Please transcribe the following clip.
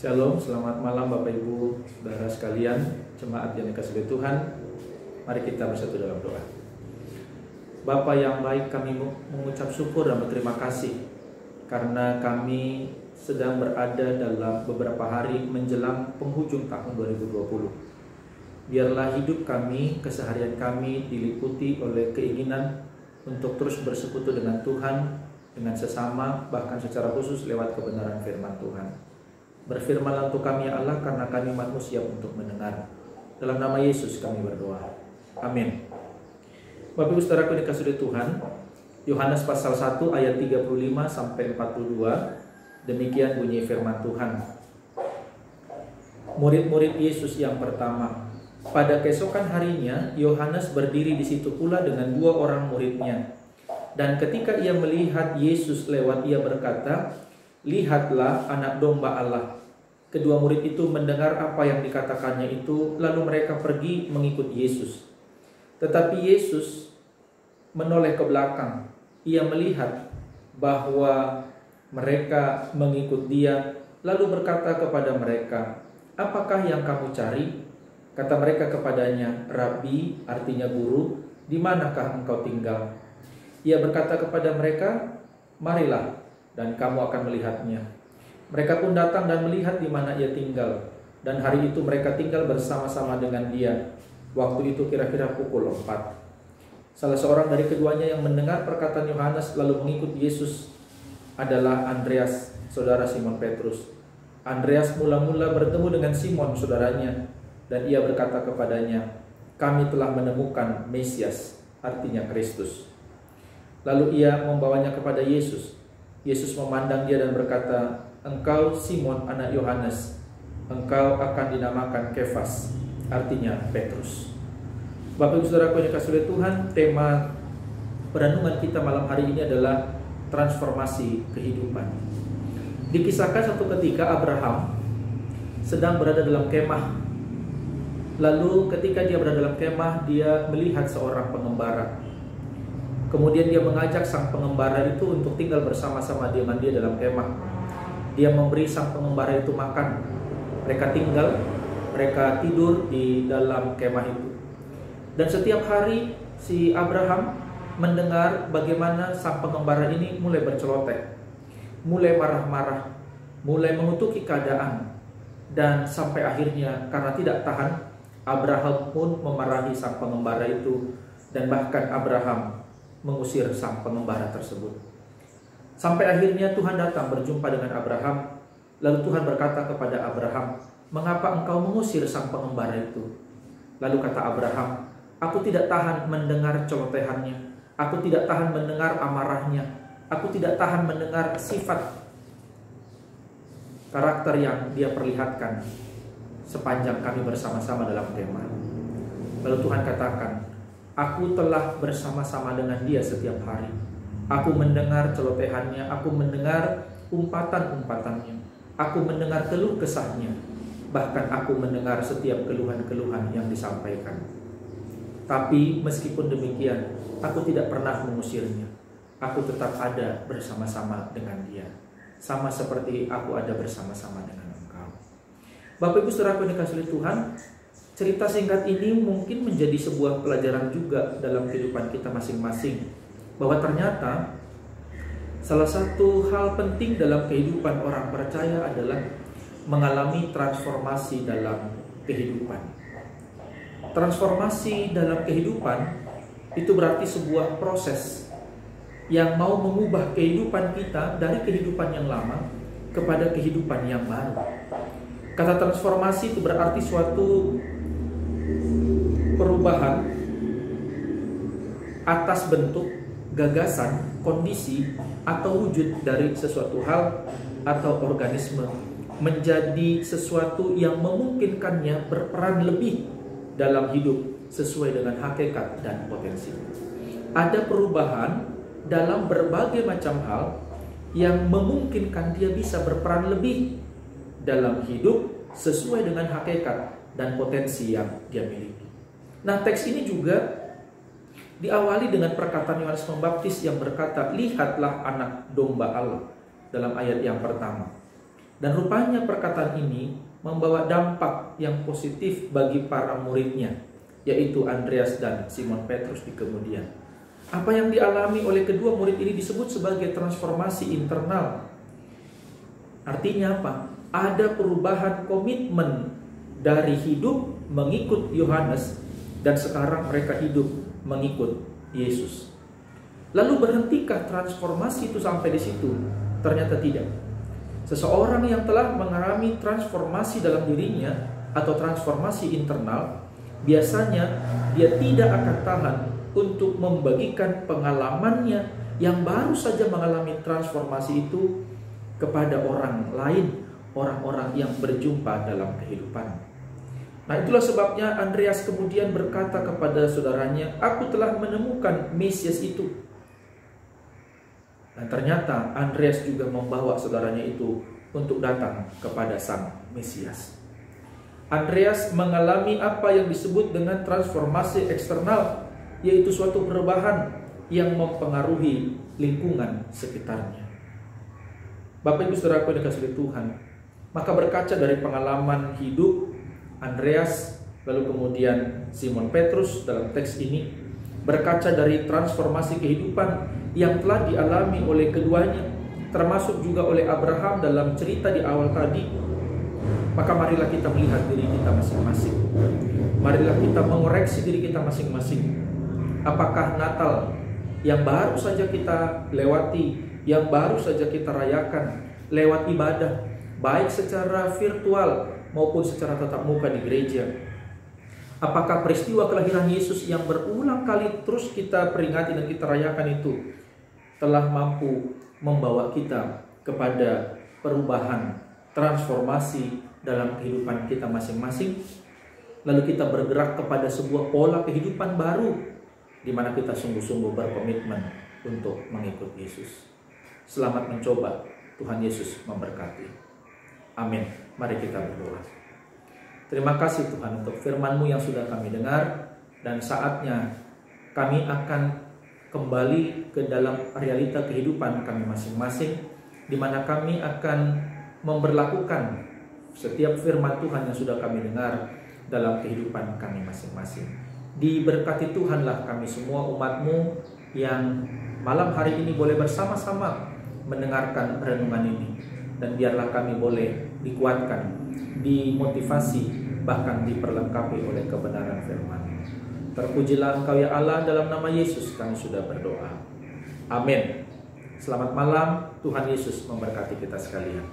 Shalom, selamat malam Bapak Ibu, Saudara sekalian, jemaat yang dikasihi Tuhan. Mari kita bersatu dalam doa. Bapa yang baik, kami mengucap syukur dan berterima kasih karena kami sedang berada dalam beberapa hari menjelang penghujung tahun 2020. Biarlah hidup kami, keseharian kami diliputi oleh keinginan untuk terus bersekutu dengan Tuhan, dengan sesama, bahkan secara khusus lewat kebenaran firman Tuhan. Berfirmanlah untuk kami ya Allah, karena kami manusia untuk mendengar. Dalam nama Yesus kami berdoa. Amin. Bapak Ibu Saudaraku dikasihi Tuhan, Yohanes pasal 1 ayat 35 sampai 42, demikian bunyi firman Tuhan. Murid-murid Yesus yang pertama. Pada keesokan harinya, Yohanes berdiri di situ pula dengan 2 orang muridnya. Dan ketika ia melihat Yesus lewat, ia berkata, "Lihatlah anak domba Allah." Kedua murid itu mendengar apa yang dikatakannya itu, lalu mereka pergi mengikut Yesus. Tetapi Yesus menoleh ke belakang. Ia melihat bahwa mereka mengikut Dia, lalu berkata kepada mereka, "Apakah yang kamu cari?" Kata mereka kepadanya, "Rabi," artinya guru, "di manakah engkau tinggal?" Ia berkata kepada mereka, "Marilah, dan kamu akan melihatnya." Mereka pun datang dan melihat di mana ia tinggal. Dan hari itu mereka tinggal bersama-sama dengan dia. Waktu itu kira-kira pukul 4. Salah seorang dari keduanya yang mendengar perkataan Yohanes lalu mengikut Yesus adalah Andreas, saudara Simon Petrus. Andreas mula-mula bertemu dengan Simon, saudaranya, dan ia berkata kepadanya, "Kami telah menemukan Mesias," artinya Kristus. Lalu ia membawanya kepada Yesus. Yesus memandang dia dan berkata, "Engkau Simon anak Yohanes, engkau akan dinamakan Kefas," artinya Petrus. Bapak Ibu Saudaraku yang dikasihi Tuhan, tema perenungan kita malam hari ini adalah transformasi kehidupan. Dikisahkan satu ketika Abraham sedang berada dalam kemah. Lalu ketika dia berada dalam kemah, dia melihat seorang pengembara. Kemudian dia mengajak sang pengembara itu untuk tinggal bersama-sama dengan dia dalam kemah. Dia memberi sang pengembara itu makan. Mereka tinggal, mereka tidur di dalam kemah itu. Dan setiap hari si Abraham mendengar bagaimana sang pengembara ini mulai berceloteh, mulai marah-marah, mulai mengutuki keadaan. Dan sampai akhirnya karena tidak tahan, Abraham pun memarahi sang pengembara itu. Dan bahkan Abraham mengusir sang pengembara tersebut. Sampai akhirnya Tuhan datang berjumpa dengan Abraham. Lalu Tuhan berkata kepada Abraham, "Mengapa engkau mengusir sang pengembara itu?" Lalu kata Abraham, "Aku tidak tahan mendengar celotehannya. Aku tidak tahan mendengar amarahnya. Aku tidak tahan mendengar sifat karakter yang dia perlihatkan sepanjang kami bersama-sama dalam kemah." Lalu Tuhan katakan, "Aku telah bersama-sama dengan dia setiap hari. Aku mendengar celotehannya, aku mendengar umpatan-umpatannya, aku mendengar keluh kesahnya, bahkan aku mendengar setiap keluhan-keluhan yang disampaikan. Tapi meskipun demikian, aku tidak pernah mengusirnya. Aku tetap ada bersama-sama dengan dia, sama seperti aku ada bersama-sama dengan engkau." Bapak Ibu Saudaraku yang dikasihi Tuhan, cerita singkat ini mungkin menjadi sebuah pelajaran juga dalam kehidupan kita masing-masing, bahwa ternyata salah satu hal penting dalam kehidupan orang percaya adalah mengalami transformasi dalam kehidupan. Transformasi dalam kehidupan itu berarti sebuah proses yang mau mengubah kehidupan kita dari kehidupan yang lama kepada kehidupan yang baru. Kata transformasi itu berarti suatu perubahan atas bentuk, gagasan, kondisi, atau wujud dari sesuatu hal atau organisme menjadi sesuatu yang memungkinkannya berperan lebih dalam hidup sesuai dengan hakikat dan potensi. Ada perubahan dalam berbagai macam hal yang memungkinkan dia bisa berperan lebih dalam hidup sesuai dengan hakikat dan potensi yang dia miliki. Nah, teks ini juga diawali dengan perkataan Yohanes Pembaptis yang berkata, "Lihatlah anak domba Allah," dalam ayat yang pertama. Dan rupanya perkataan ini membawa dampak yang positif bagi para muridnya, yaitu Andreas dan Simon Petrus di kemudian. Apa yang dialami oleh kedua murid ini disebut sebagai transformasi internal. Artinya apa? Ada perubahan komitmen dari hidup mengikut Yohanes, dan sekarang mereka hidup mengikut Yesus. Lalu berhentikah transformasi itu sampai di situ? Ternyata tidak. Seseorang yang telah mengalami transformasi dalam dirinya atau transformasi internal, biasanya dia tidak akan tahan untuk membagikan pengalamannya yang baru saja mengalami transformasi itu kepada orang lain, orang-orang yang berjumpa dalam kehidupan. Nah, itulah sebabnya Andreas kemudian berkata kepada saudaranya, "Aku telah menemukan Mesias itu." Dan ternyata Andreas juga membawa saudaranya itu untuk datang kepada Sang Mesias. Andreas mengalami apa yang disebut dengan transformasi eksternal, yaitu suatu perubahan yang mempengaruhi lingkungan sekitarnya. Bapak Ibu Saudara yang dikasihi Tuhan, maka berkaca dari pengalaman hidup Andreas, lalu kemudian Simon Petrus dalam teks ini, berkaca dari transformasi kehidupan yang telah dialami oleh keduanya, termasuk juga oleh Abraham dalam cerita di awal tadi, maka marilah kita melihat diri kita masing-masing. Marilah kita mengoreksi diri kita masing-masing. Apakah Natal yang baru saja kita lewati, yang baru saja kita rayakan lewat ibadah, baik secara virtual maupun secara tatap muka di gereja, apakah peristiwa kelahiran Yesus yang berulang kali terus kita peringati dan kita rayakan itu telah mampu membawa kita kepada perubahan, transformasi dalam kehidupan kita masing-masing, lalu kita bergerak kepada sebuah pola kehidupan baru di mana kita sungguh-sungguh berkomitmen untuk mengikut Yesus. Selamat mencoba. Tuhan Yesus memberkati. Amin. Mari kita berdoa. Terima kasih Tuhan untuk firman-Mu yang sudah kami dengar, dan saatnya kami akan kembali ke dalam realita kehidupan kami masing-masing, di mana kami akan memberlakukan setiap firman Tuhan yang sudah kami dengar dalam kehidupan kami masing-masing. Diberkati Tuhanlah kami semua umat-Mu yang malam hari ini boleh bersama-sama mendengarkan renungan ini, dan biarlah kami boleh dikuatkan, dimotivasi, bahkan diperlengkapi oleh kebenaran firman. Terpujilah Engkau ya Allah, dalam nama Yesus kami sudah berdoa. Amin. Selamat malam, Tuhan Yesus memberkati kita sekalian.